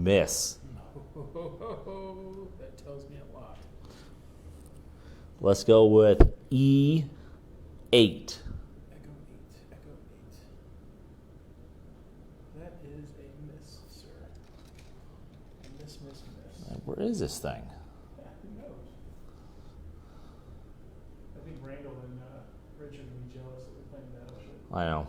Miss. That tells me a lot. Let's go with E8. Echo 8. That is a miss, sir. Miss. Where is this thing? Who knows? I think Randall and Richard would be jealous that we're playing Battleship. I know.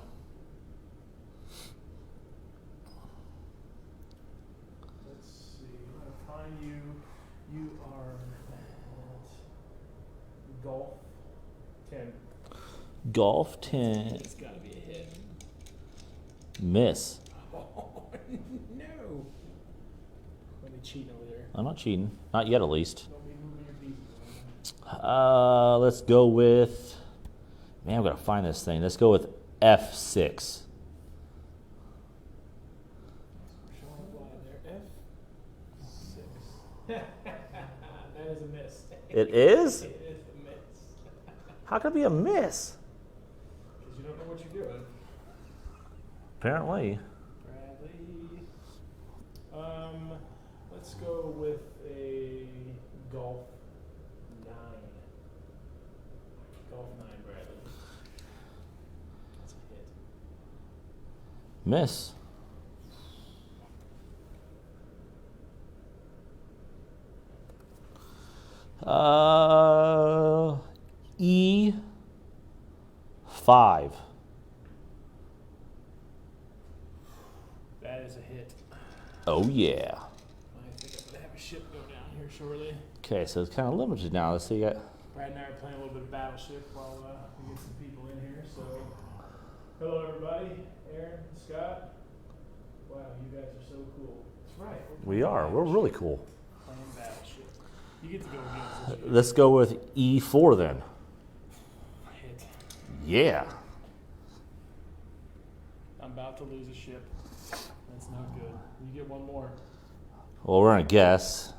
Let's see. I'm going to find you. You are at Golf 10. Golf 10. It's got to be a hit. Miss. Oh, no. Let me cheating over there. I'm not cheating. Not yet, at least. Don't be moving your pieces. Let's go with... Man, I've got to find this thing. Let's go with F6. That is a miss. It is? It is a miss. How could it be a miss? Because you don't know what you're doing. Apparently. Bradley. Let's go with a Golf 9. Golf 9, Bradley. That's a hit. Miss. E5. That is a hit. Oh, yeah. I think I'm going to have a ship go down here shortly. Okay, so it's kind of limited now. Let's see. Brad and I are playing a little bit of Battleship while we get some people in here. So, hello everybody. Aaron, Scott. Wow, you guys are so cool. That's right. We are. We're really cool. Playing Battleship. You get to go against this. Let's go with E4 then. Hit. Yeah. I'm about to lose a ship. That's not good. You get one more. Well, we're going to guess.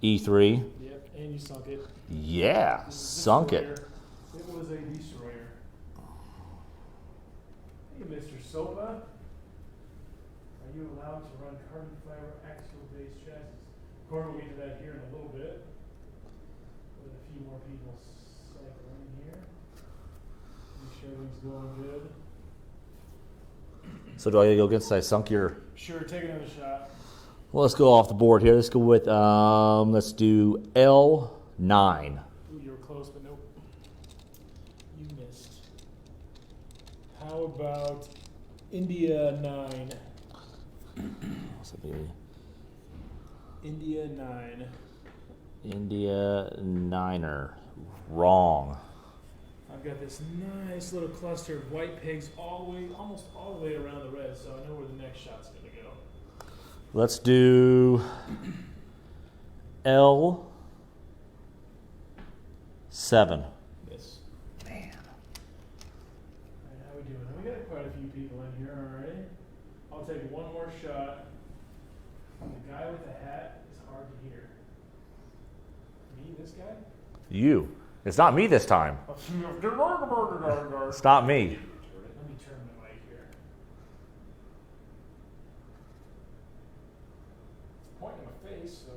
E3. Yep, and you sunk it. Yeah, sunk it. It was a destroyer. Hey, Mr. Sopa. Are you allowed to run carbon fiber axial-based chassis? Of course, we'll get to that here in a little bit. With a few more people cycling here. Make sure everything's going good. So do I go against I sunk your... Sure, take another shot. Well, let's go off the board here. Let's go with, let's do L9. Ooh, you were close, but nope. You missed. How about India 9? What's that, baby? India 9. India Niner. Wrong. I've got this nice little cluster of white pigs almost all the way around the red, so I know where the next shot's going to go. Let's do L7. Yes. Man. All right, how we doing? We got quite a few people in here already. I'll take one more shot. The guy with the hat is hard to hear. Me, this guy? You. It's not me this time. It's not me. Let me turn the mic here. It's pointing in my face, so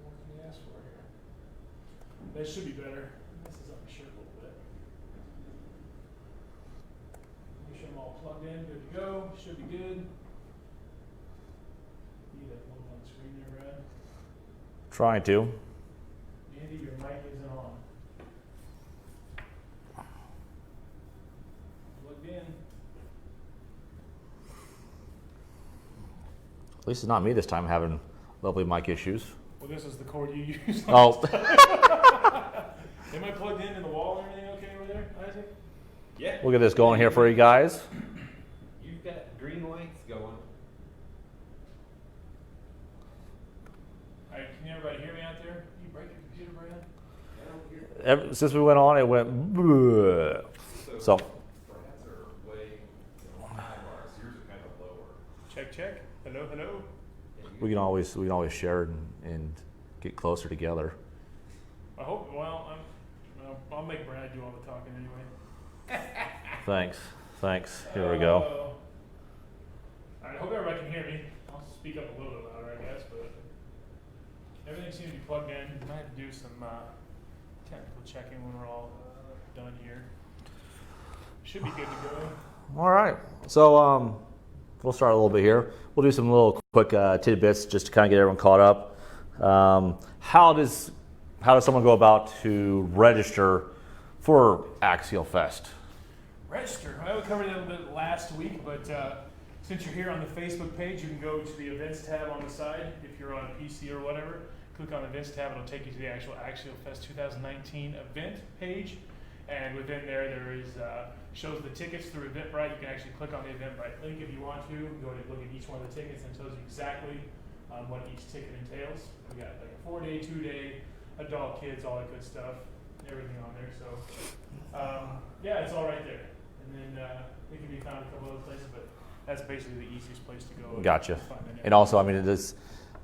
what can you ask for here? That should be better. Messes up my shirt a little bit. Make sure I'm all plugged in, good to go. Should be good. Need that logo on the screen there, Brad. Trying to. Andy, your mic isn't on. Plugged in. At least it's not me this time having lovely mic issues. Well, this is the cord you use. Oh. Am I plugged in the wall and everything okay over there, Isaac? Yeah. We'll get this going here for you guys. You've got green lights going. All right, can everybody hear me out there? Can you break your computer, Brad? Since we went on, it went. Bleh. So. Brad's are way high bars. Yours are kind of lower. Check, check. Hello, hello. We can always share and get closer together. I hope. Well, I'll make Brad do all the talking anyway. Thanks. Here we go. All right, I hope everybody can hear me. I'll speak speak up a little bit louder, I guess, but everything seems to be plugged in. I might have to do some technical checking when we're all done here. Should be good to go. All right. So we'll start a little bit here. We'll do some little quick tidbits just to kind of get everyone caught up. How does someone go about to register for Axialfest? Register. Well, we covered it a little bit last week, but since you're here on the Facebook page, you can go to the events tab on the side. If you're on a PC or whatever, click on the events tab. It'll take you to the actual Axialfest 2019 event page. And within there is shows the tickets through Eventbrite. You can actually click on the Eventbrite link if you want to. Go and look at each one of the tickets and it tells you exactly what each ticket entails. We got like a 4-day, 2-day, adult, kids, all that good stuff, everything on there. So yeah, it's all right there. And then it can be found a couple other places, but that's basically the easiest place to go. Gotcha. And also, I mean, it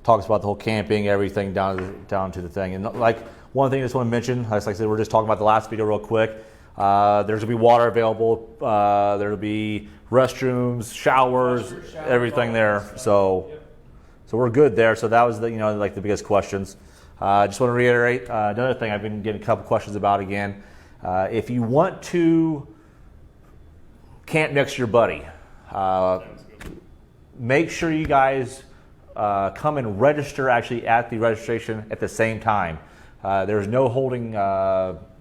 talks about the whole camping, everything down to the thing. And like one thing I just want to mention, like I said, we're just talking about the last video real quick. There's going to be water available. There'll be restrooms, showers, everything there. So we're good there. So that was the the biggest questions. I just want to reiterate another thing I've been getting a couple questions about again. If you want to camp next to your buddy, make sure you guys come and register actually at the registration at the same time. There's no holding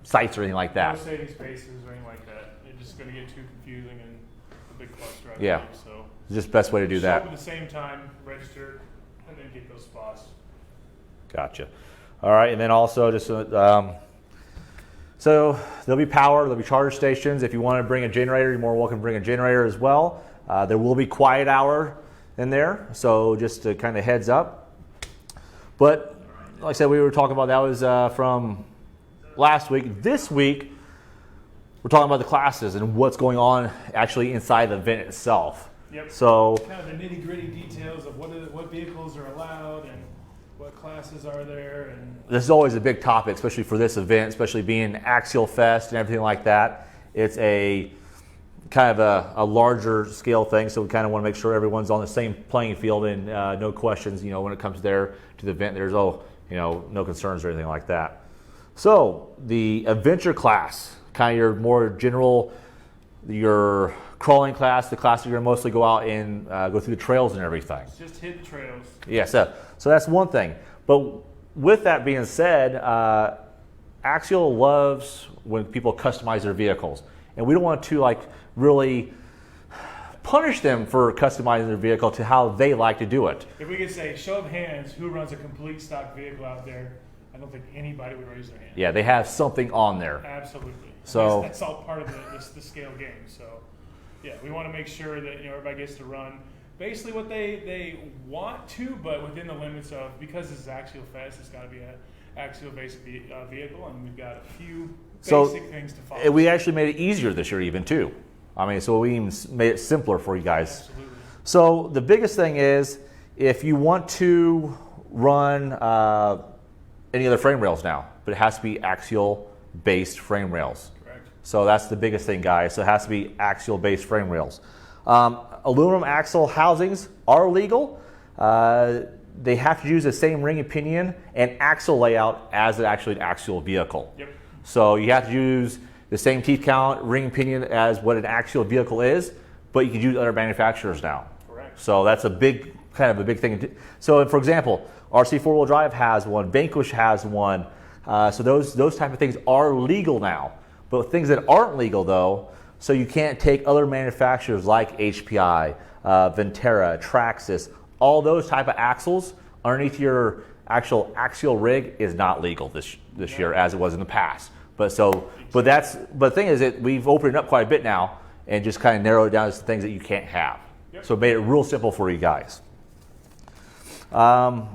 sites or anything like that. No saving spaces or anything like that. It's just going to get too confusing and a big cluster. Yeah. So it's just the best way to do show that. up at the same time, register, and then get those spots. Gotcha. All right, and then also just so there'll be power, there'll be charger stations. If you want to bring a generator, you're more welcome to bring a generator as well. There will be quiet hour in there, so just to kind of heads up. But like I said, we were talking about that was from last week. This week, we're talking about the classes and what's going on actually inside the event itself. Yep. So kind of the nitty-gritty details of what vehicles are allowed and what classes are there. And this is always a big topic, especially for this event, especially being Axialfest and everything like that. It's a kind of a larger scale thing, so we kind of want to make sure everyone's on the same playing field and no questions, when it comes there to the event. There's no concerns or anything like that. So the adventure class, kind of your more general, your crawling class, the class you're going to mostly go out and go through the trails and everything. Just hit the trails. Yeah, so that's one thing. But with that being said, Axial loves when people customize their vehicles. And we don't want to really punish them for customizing their vehicle to how they like to do it. If we could say, show of hands, who runs a complete stock vehicle out there, I don't think anybody would raise their hand. Yeah, they have something on there. Absolutely. So that's all part of the scale game. So yeah, we want to make sure that everybody gets to run basically what they want to, but within the limits of, because this is Axialfest, it's got to be an Axial-based vehicle, and we've got a few basic things to follow. We actually made it easier this year even too. I mean, so we even made it simpler for you guys. Absolutely. So the biggest thing is, if you want to run any other frame rails now, but it has to be Axial-based frame rails. Correct. So that's the biggest thing, guys. So it has to be Axial-based frame rails. Aluminum axle housings are legal. They have to use the same ring and pinion and axle layout as actually an Axial vehicle. Yep. So you have to use the same teeth count, ring and pinion as what an Axial vehicle is, but you can use other manufacturers now. Correct. So that's a big thing. So for example, RC 4-wheel drive has one, Vanquish has one. So those type of things are legal now. But things that aren't legal though, so you can't take other manufacturers like HPI, Ventera, Traxxas, all those type of axles underneath your actual Axial rig is not legal this year as it was in the past. But the thing is that we've opened it up quite a bit now and just kind of narrowed it down to things that you can't have. Yep. So it made it real simple for you guys. And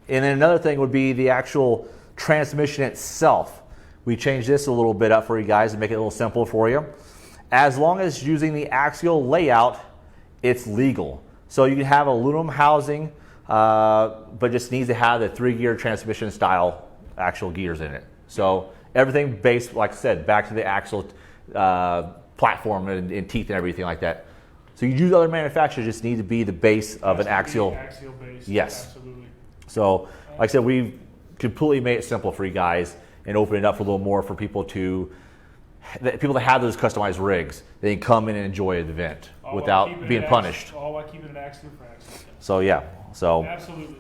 then another thing would be the actual transmission itself. We changed this a little bit up for you guys to make it a little simple for you. As long as using the Axial layout, it's legal. So you can have aluminum housing, but just needs to have the 3-gear transmission style actual gears in it. So everything based, like I said, back to the Axial platform and teeth and everything like that. So you use other manufacturers, just need to be the base of an Has to be axial. Axial based. Yes. Absolutely. So, like I said, we've completely made it simple for you guys and opened it up a little more for people that have those customized rigs. They can come in and enjoy the event All while without keeping being it punished. All while keeping it Axial for Axial. So yeah, Absolutely.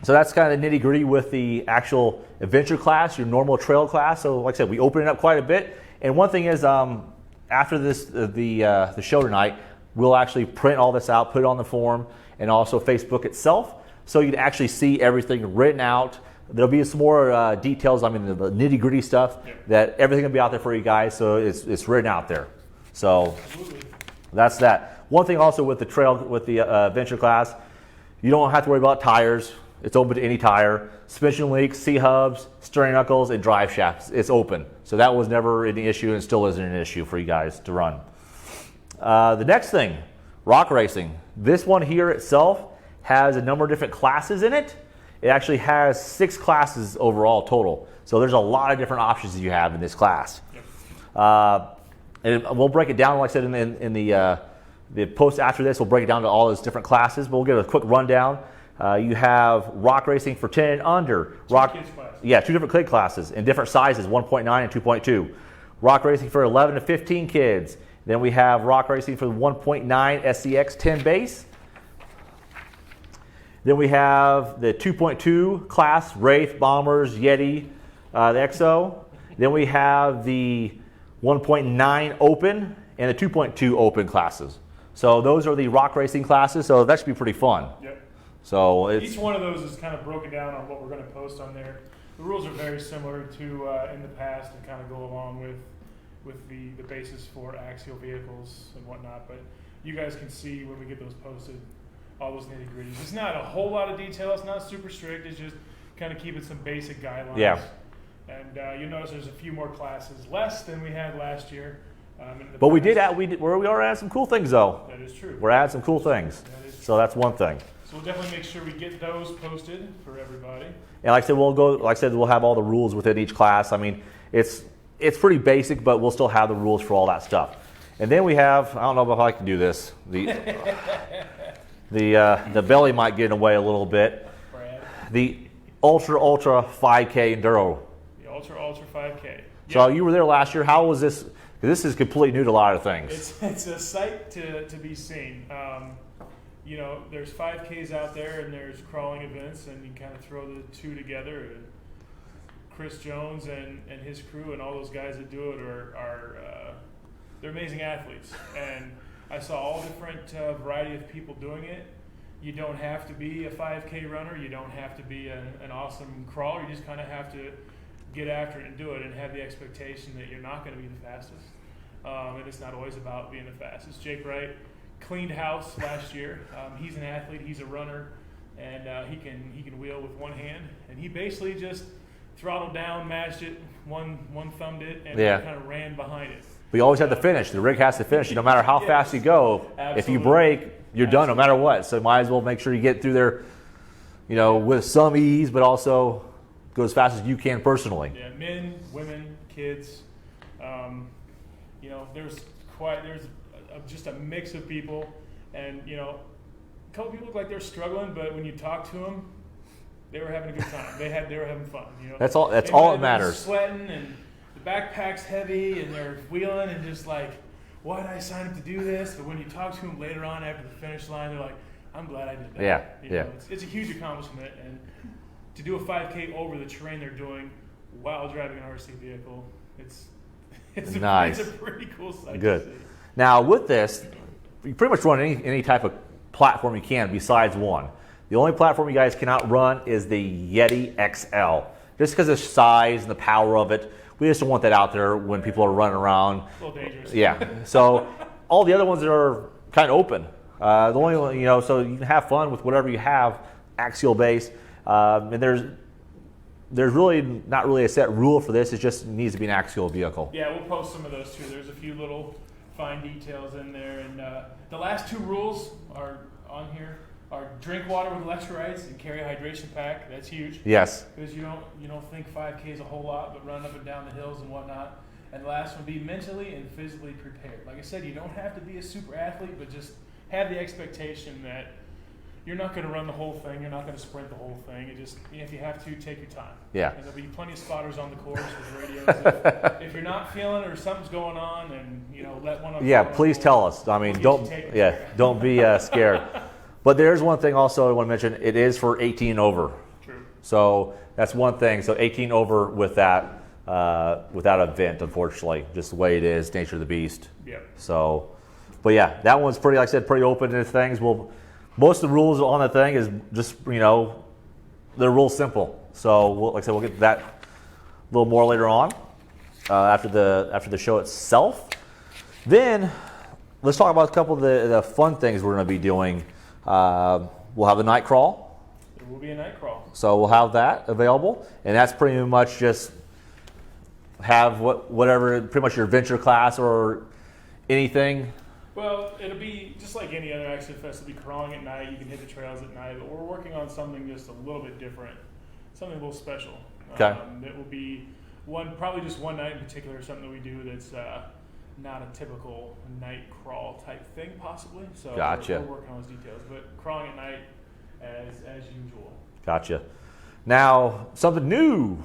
so that's kind of the nitty gritty with the actual adventure class, your normal trail class. So like I said, we open it up quite a bit. And one thing is, after this, the show tonight, we'll actually print all this out, put it on the forum, and also Facebook itself, so you can actually see everything written out. There'll be some more details, the nitty gritty stuff, that everything will be out there for you guys, so it's written out there. So that's that. One thing also with the adventure class, you don't have to worry about tires. It's open to any tire. Suspension leaks, C-hubs, steering knuckles, and drive shafts. It's open. So that was never an issue and still isn't an issue for you guys to run. The next thing, rock racing. This one here itself has a number of different classes in it. It actually has 6 classes overall total. So there's a lot of different options that you have in this class. And we'll break it down, like I said, in the post after this, we'll break it down to all those different classes, but we'll give a quick rundown. You have rock racing for 10 and under. Two kids classes. Yeah, 2 different kid classes in different sizes, 1.9 and 2.2. Rock racing for 11 to 15 kids. Then we have rock racing for the 1.9 SCX 10 base. Then we have the 2.2 class, Wraith, Bombers, Yeti, the XO. Then we have the 1.9 open and the 2.2 open classes. So those are the rock racing classes, so that should be pretty fun. Yep. So each one of those is kind of broken down on what we're going to post on there. The rules are very similar to in the past and kind of go along with the basis for axial vehicles and whatnot. But you guys can see when we get those posted, all those nitty gritties. It's not a whole lot of detail. It's not super strict. It's just kind of keeping some basic guidelines. Yeah. And you notice there's a few more classes less than we had last year. But we are adding some cool things though. That is true. We're adding some cool things. So that's one thing. So we'll definitely make sure we get those posted for everybody. And like I said, we'll have all the rules within each class. I mean, it's pretty basic, but we'll still have the rules for all that stuff. And then we have, I don't know if I can do this. The belly might get in the way a little bit. Brad. The ultra 5K enduro. The ultra 5K. So you were there last year. How was this? 'Cause this is completely new to a lot of things. It's a sight to be seen. There's 5Ks out there and there's crawling events, and you kind of throw the two together. And Chris Jones and his crew and all those guys that do it are they're amazing athletes. And I saw all different variety of people doing it. You don't have to be a 5K runner. You don't have to be an awesome crawler. You just kind of have to get after it and do it, and have the expectation that you're not going to be the fastest. And it's not always about being the fastest. Jake Wright cleaned house last year. He's an athlete. He's a runner, and he can wheel with one hand. And he basically just throttled down, mashed it, one thumbed it, and kind of ran behind it. But you always have to finish. The rig has to finish. No matter how fast you go, if you break, you're done no matter what. So might as well make sure you get through there, with some ease, but also go as fast as you can personally. Yeah, men, women, kids. There's just a mix of people, and a couple people look like they're struggling, but when you talk to them, they were having a good time. They were having fun. That's all that matters. Sweating, and the backpack's heavy, and they're wheeling, and just like, why did I sign up to do this? But when you talk to them later on after the finish line, they're like, I'm glad I did that. Yeah. It's a huge accomplishment, and to do a 5K over the terrain they're doing while driving an RC vehicle, it's nice. It's a pretty cool sight. Good. To see. Now with this, you pretty much run any type of platform you can besides one. The only platform you guys cannot run is the Yeti XL. Just because of size and the power of it, we just don't want that out there when people are running around. A little dangerous. Yeah. So all the other ones are kind of open. The only one, so you can have fun with whatever you have, axial based. And there's really not really a set rule for this. It just needs to be an axial vehicle. Yeah, we'll post some of those too. There's a few little fine details in there, and the last 2 rules are on here. Are drink water with electrolytes and carry a hydration pack. That's huge. Yes. Because you don't think 5K is a whole lot, but running up and down the hills and whatnot. And the last one, be mentally and physically prepared. Like I said, you don't have to be a super athlete, but just have the expectation that you're not going to run the whole thing. You're not going to sprint the whole thing. You just, if you have to, take your time. Yeah. And there'll be plenty of spotters on the course with radios. If you're not feeling it or something's going on, and let one of them. Yeah, please tell us. I mean, don't be scared. But there's one thing also I want to mention. It is for 18 and over. True. So that's one thing. So 18 over with that event, unfortunately, just the way it is, nature of the beast. Yeah. So, but yeah, that one's pretty, like I said, pretty open to things. Most of the rules on the thing is just, they're real simple. So, like I said, we'll get to that a little more later on after the show itself. Then, let's talk about a couple of the fun things we're going to be doing. We'll have the night crawl. There will be a night crawl. So we'll have that available, and that's pretty much just have whatever, pretty much your adventure class or anything. Well, it'll be just like any other Axialfest. It'll be crawling at night. You can hit the trails at night, but we're working on something just a little bit different, something a little special. Okay. That will be probably just one night in particular, something that we do that's not a typical night crawl type thing, possibly. So Gotcha. We're working on those details, but crawling at night as usual. Gotcha. Now, something new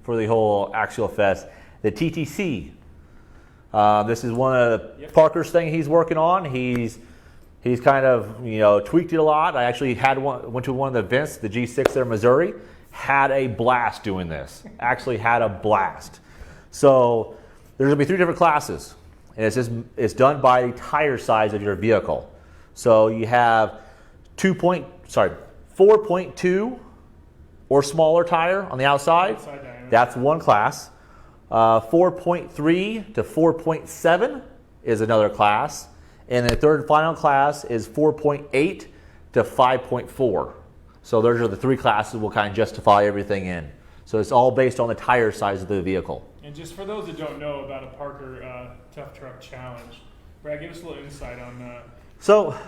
for the whole Axialfest, the TTC. This is one of Parker's thing he's working on. He's kind of tweaked it a lot. I actually went to one of the events, the G6 there in Missouri, had a blast doing this. Actually had a blast. So there's gonna be 3 different classes, and it's done by the tire size of your vehicle. So you have 4.2 or smaller tire on the outside. That's one class. 4.3 to 4.7 is another class. And the third and final class is 4.8 to 5.4. So those are the 3 classes we'll kind of justify everything in. So it's all based on the tire size of the vehicle. And just for those that don't know about a Parker Tough Truck Challenge, Brad, give us a little insight on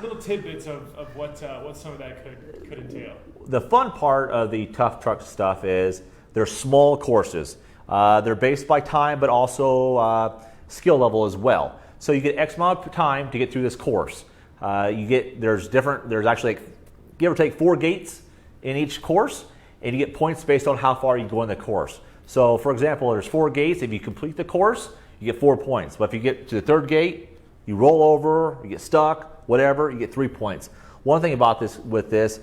little tidbits of what some of that could entail. The fun part of the Tough Truck stuff is they're small courses. They're based by time, but also skill level as well. So you get X amount of time to get through this course. There's actually give or take 4 gates in each course, and you get points based on how far you go in the course. So for example, there's 4 gates. If you complete the course, you get 4 points. But if you get to the 3rd gate, you roll over, you get stuck, whatever, you get 3 points. One thing about this,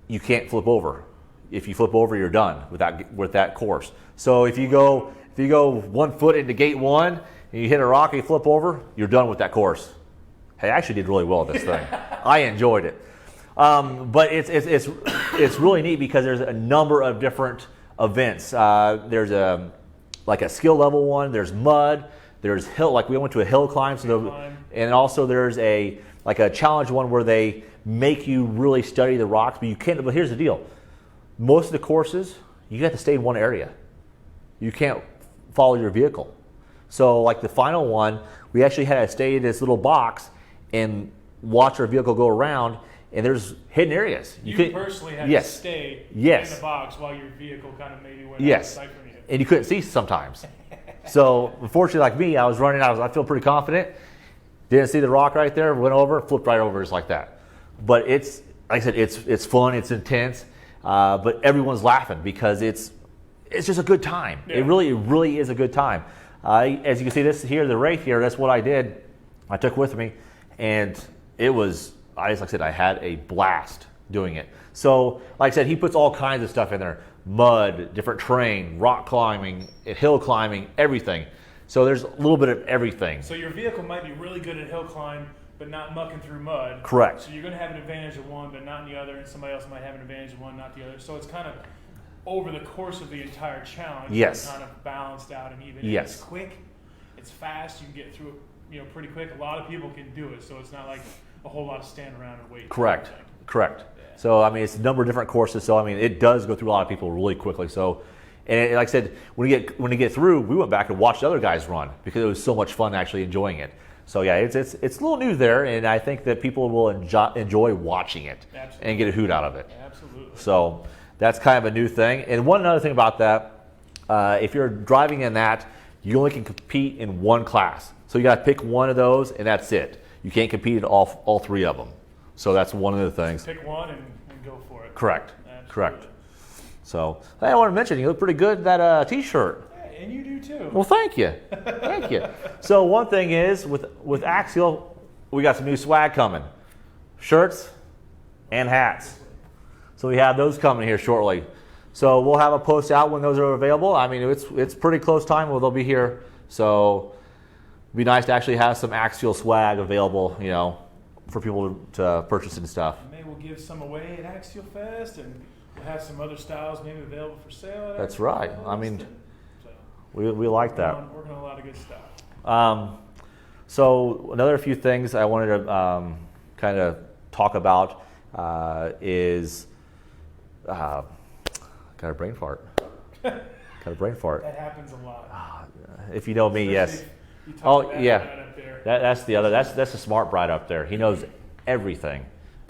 you can't flip over. If you flip over, you're done with that course. So if you go 1 foot into gate 1 and you hit a rock and you flip over, you're done with that course. Hey, I actually did really well at this thing. I enjoyed it. But it's really neat because there's a number of different events. There's a skill level one. There's mud. There's hill. Like we went to a hill climb. And also there's a challenge one where they make you really study the rocks. But you can't. But here's the deal. Most of the courses, you have to stay in one area. You can't follow your vehicle. So like the final one, we actually had to stay in this little box and watch our vehicle go around, and there's hidden areas. You personally had to stay in the box while your vehicle kind of maybe went out of sight from you. And you couldn't see sometimes. So unfortunately, like me, I was running, I feel pretty confident. Didn't see the rock right there, went over, flipped right over just like that. But it's, like I said, it's fun, it's intense. But everyone's laughing because it's just a good time. Yeah. It really is a good time. As you can see, this here, the wraith here, that's what I did. I took with me, and it was, like I said, I had a blast doing it. So, like I said, he puts all kinds of stuff in there: mud, different terrain, rock climbing, hill climbing, everything. So there's a little bit of everything. So your vehicle might be really good at hill climb, but not mucking through mud. Correct. So you're going to have an advantage of one, but not in the other, and somebody else might have an advantage of one, not the other. So it's kind of over the course of the entire challenge, yes, kind of balanced out and even. Yes. It's quick, it's fast, you can get through it, pretty quick. A lot of people can do it, so it's not like a whole lot of stand around and wait. Correct. Yeah. So I mean, it's a number of different courses. So I mean, it does go through a lot of people really quickly. So, and like I said, when you get through, we went back and watched other guys run because it was so much fun actually enjoying it. So yeah, it's a little new there, and I think that people will enjoy watching it. Absolutely. And get a hoot out of it. Absolutely. So that's kind of a new thing. And one other thing about that, if you're driving in that, you only can compete in one class. So you got to pick one of those, and that's it. You can't compete in all three of them. So that's one of the things. Pick one and go for it. Correct. Absolutely. Correct. So hey, I want to mention, you look pretty good in that T-shirt. Yeah, and you do too. Well, thank you. Thank you. So one thing is, with Axial, we got some new swag coming. Shirts and hats. So we have those coming here shortly. So we'll have a post out when those are available. I mean, it's pretty close time where they'll be here. So it'd be nice to actually have some Axial swag available, you know, for people to purchase and stuff. Maybe we'll give some away at Axialfest, and we'll have some other styles maybe available for sale at That's right. Axialfest. I mean, So we like that. working on a lot of good stuff. So another few things I wanted to kind of talk about is got a brain fart. Got a brain fart. That happens a lot. If you know me, yes. Especially if you talk Oh about yeah. that up there. That's the other. That's the smart bride up there. He knows everything,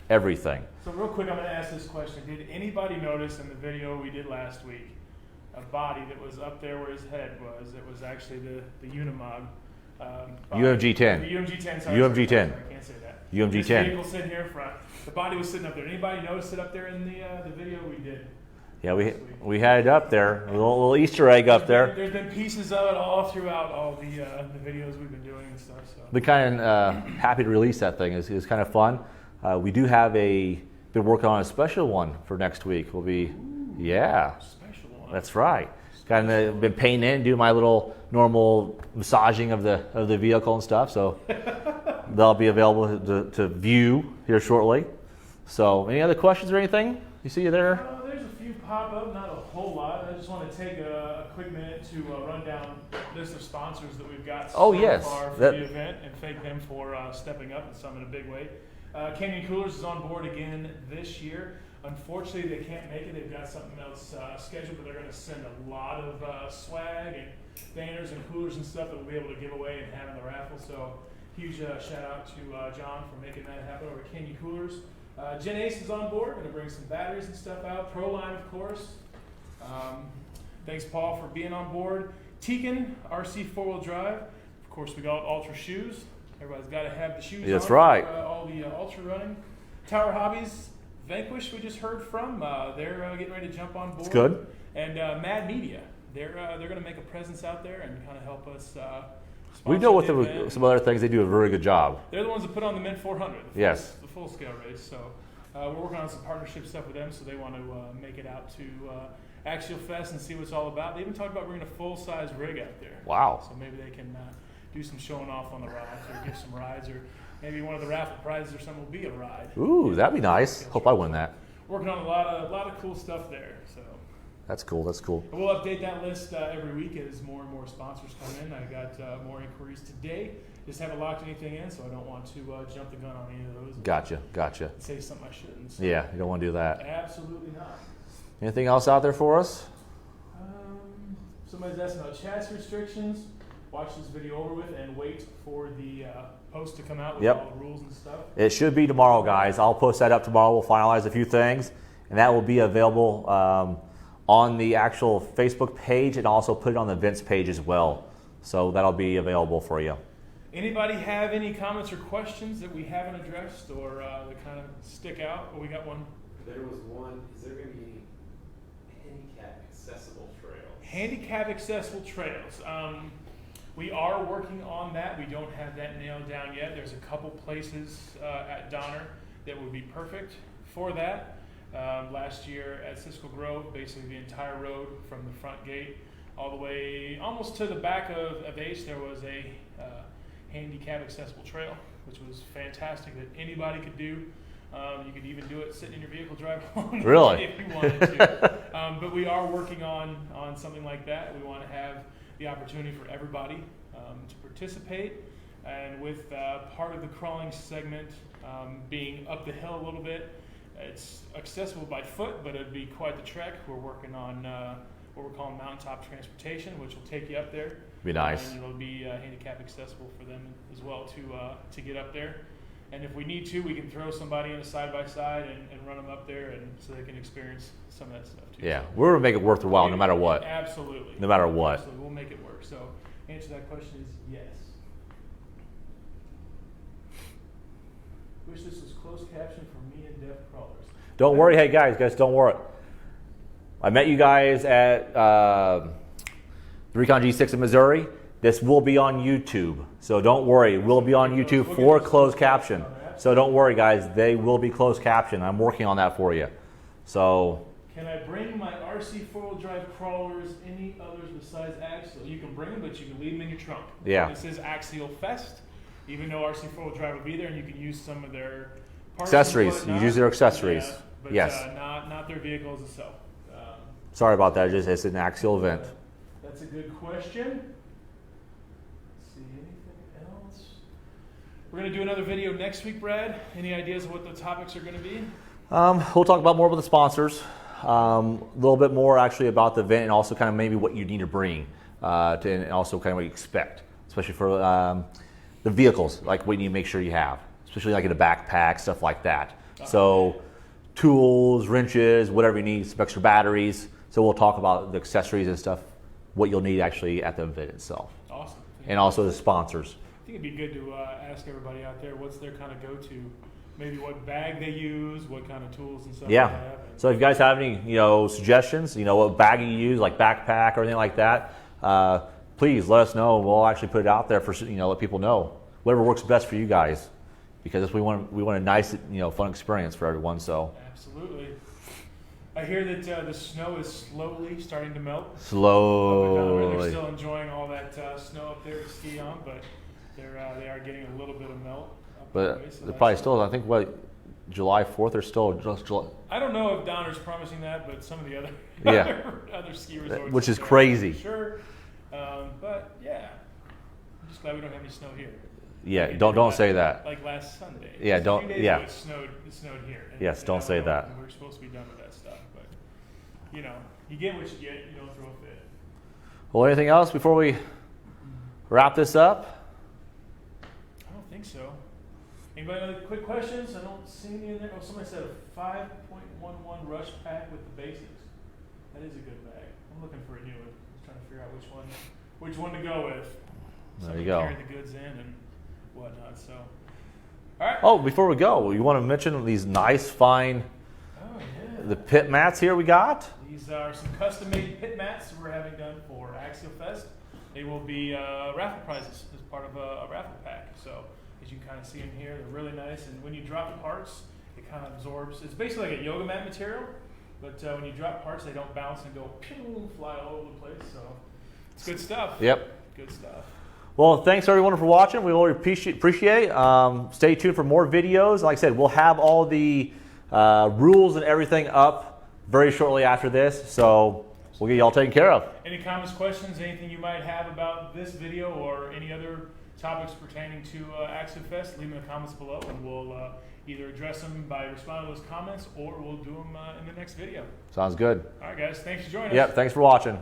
everything. So real quick, I'm going to ask this question. Did anybody notice in the video we did last week a body that was up there where his head was? It was actually the Unimog. UMG 10. The UMG 10. Sorry, UMG 10. I can't say that. UMG This 10. vehicle sitting here in front. The body was sitting up there. Anybody notice it up there in the video we did? Yeah, we had it up there. A little Easter egg up there. There's been pieces of it all throughout all the videos we've been doing and stuff. So. Been kind of happy to release that thing. It's kind of fun. We do have been working on a special one for next week. We'll be, yeah, Special one. that's right. Kind of been painting in, doing my little normal massaging of the vehicle and stuff. So they'll be available to view here shortly. So any other questions or anything? You see you there? There's a few pop up, not a whole lot. I just want to take a quick minute to run down a list of sponsors that we've got Oh, so yes. far for the event and thank them for stepping up and some in a big way. Canyon Coolers is on board again this year. Unfortunately, they can't make it. They've got something else scheduled, but they're going to send a lot of swag and banners and coolers and stuff that we'll be able to give away and have in the raffle. So huge shout out to John for making that happen over at Canyon Coolers. Gen Ace is on board, going to bring some batteries and stuff out. Proline, of course. Thanks, Paul, for being on board. Tekin, RC four-wheel drive. Of course, we got Ultra shoes. Everybody's got to have the shoes That's on right. for all the Ultra running. Tower Hobbies, Vanquish, we just heard from. They're getting ready to jump on board. It's good. And Mad Media, they're going to make a presence out there and kind of help us. We know sponsor with the event. some other things they do a very good job. They're the ones that put on the Mint 400. Yes. The full scale race. So we're working on some partnership stuff with them. So they want to make it out to Axialfest and see what it's all about. They even talked about bringing a full size rig out there. Wow. So maybe they can do some showing off on the rides or give some rides, or maybe one of the raffle prizes or something will be a ride. Ooh, that'd be nice. Hope I win that. Working on a lot of cool stuff there. So. That's cool. That's cool. We'll update that list every week as more and more sponsors come in. I got more inquiries today. Just haven't locked anything in, so I don't want to jump the gun on any of those. Gotcha. And say something I shouldn't. So Yeah, you don't want to do that. absolutely not. Anything else out there for us? Somebody's asking about chassis restrictions. Watch this video over with and wait for the post to come out with all the rules and stuff. It should be tomorrow, guys. I'll post that up tomorrow. We'll finalize a few things, and that will be available on the actual Facebook page and also put it on the events page as well. So that'll be available for you. Anybody have any comments or questions that we haven't addressed or that kind of stick out? Well, we got one. There was one, is there going to be handicap accessible trails? Handicap accessible trails. We are working on that. We don't have that nailed down yet. There's a couple places at Donner that would be perfect for that. Last year at Cisco Grove, basically the entire road from the front gate all the way almost to the back of Ace, there was a handicap accessible trail, which was fantastic that anybody could do. You could even do it sitting in your vehicle, drive along Really? if you wanted to. But we are working on something like that. We want to have the opportunity for everybody to participate. And with part of the crawling segment being up the hill a little bit, it's accessible by foot, but it'd be quite the trek. We're working on what we're calling mountaintop transportation, which will take you up there. Be nice. And it'll be handicap accessible for them as well to get up there. And if we need to, we can throw somebody in a side-by-side and run them up there, and so they can experience some of that stuff too. Yeah, we're gonna make it worth their while no matter what. Absolutely. No matter what. Absolutely. We'll make it work. So answer to that question is yes. Wish this was closed caption for me and deaf crawlers. Don't worry, hey guys, don't worry. I met you guys at the Recon G6 in Missouri. This will be on YouTube, so don't worry. It will be on YouTube for closed caption. So don't worry, guys. They will be closed caption. I'm working on that for you. So. Can I bring my RC four-wheel drive crawlers? Any others besides Axial? You can bring them, but you can leave them in your trunk. Yeah. This is Axialfest. Even though RC four-wheel drive will be there, and you can use some of their parts accessories. You use their accessories. Yeah, but, yes. Not their vehicles itself. Sorry about that. It's an Axial event. That's a good question. Let's see, anything else? We're going to do another video next week, Brad. Any ideas of what the topics are going to be? We'll talk about more about the sponsors. A little bit more actually about the event, and also kind of maybe what you need to bring, and also kind of what you expect, especially for the vehicles, like what you need to make sure you have, especially like in a backpack, stuff like that. So tools, wrenches, whatever you need, some extra batteries. So we'll talk about the accessories and stuff, what you'll need actually at the event itself. Awesome. And also the sponsors. I think it'd be good to ask everybody out there what's their kind of go-to, maybe what bag they use, what kind of tools and stuff Yeah. they have. So if you guys have any, suggestions, what bag you use, like backpack or anything like that, please let us know. We'll actually put it out there for let people know whatever works best for you guys, because we want a nice fun experience for everyone. So absolutely. I hear that the snow is slowly starting to melt. Slowly. They're still enjoying all that snow up there to ski on, but they are getting a little bit of melt. But way, so they're probably still, I think, July 4th, they're still just July. I don't know if Donner's promising that, but some of the other other ski resorts, which is are crazy. Sure, but yeah, I'm just glad we don't have any snow here. Yeah, don't say that. Like last Sunday. Yeah, Just a don't. few days Yeah. ago, it snowed here. And Yes, don't say that. We're supposed to be done with that stuff, but you get what you get. You don't throw a fit. Well, anything else before we wrap this up? I don't think so. Anybody have any quick questions? I don't see any in there. Oh, somebody said a 5.11 rush pack with the basics. That is a good bag. I'm looking for a new one. I'm trying to figure out which one to go with. There you go. Carry the goods in and whatnot. So, all right. Oh, before we go, you want to mention these nice, fine, Oh yeah. the pit mats here we got? These are some custom-made pit mats we're having done for Axialfest. They will be raffle prizes as part of a raffle pack. So as you can kind of see them here, they're really nice. And when you drop the parts, it kind of absorbs. It's basically like a yoga mat material, but when you drop parts, they don't bounce and go pew, fly all over the place. So it's good stuff. Yep. Good stuff. Well, thanks everyone for watching. We really appreciate. Stay tuned for more videos. Like I said, we'll have all the rules and everything up very shortly after this. So we'll get you all taken care of. Any comments, questions, anything you might have about this video or any other topics pertaining to Axialfest, leave them in the comments below, and we'll either address them by responding to those comments, or we'll do them in the next video. Sounds good. All right, guys. Thanks for joining us. Yep. Thanks for watching.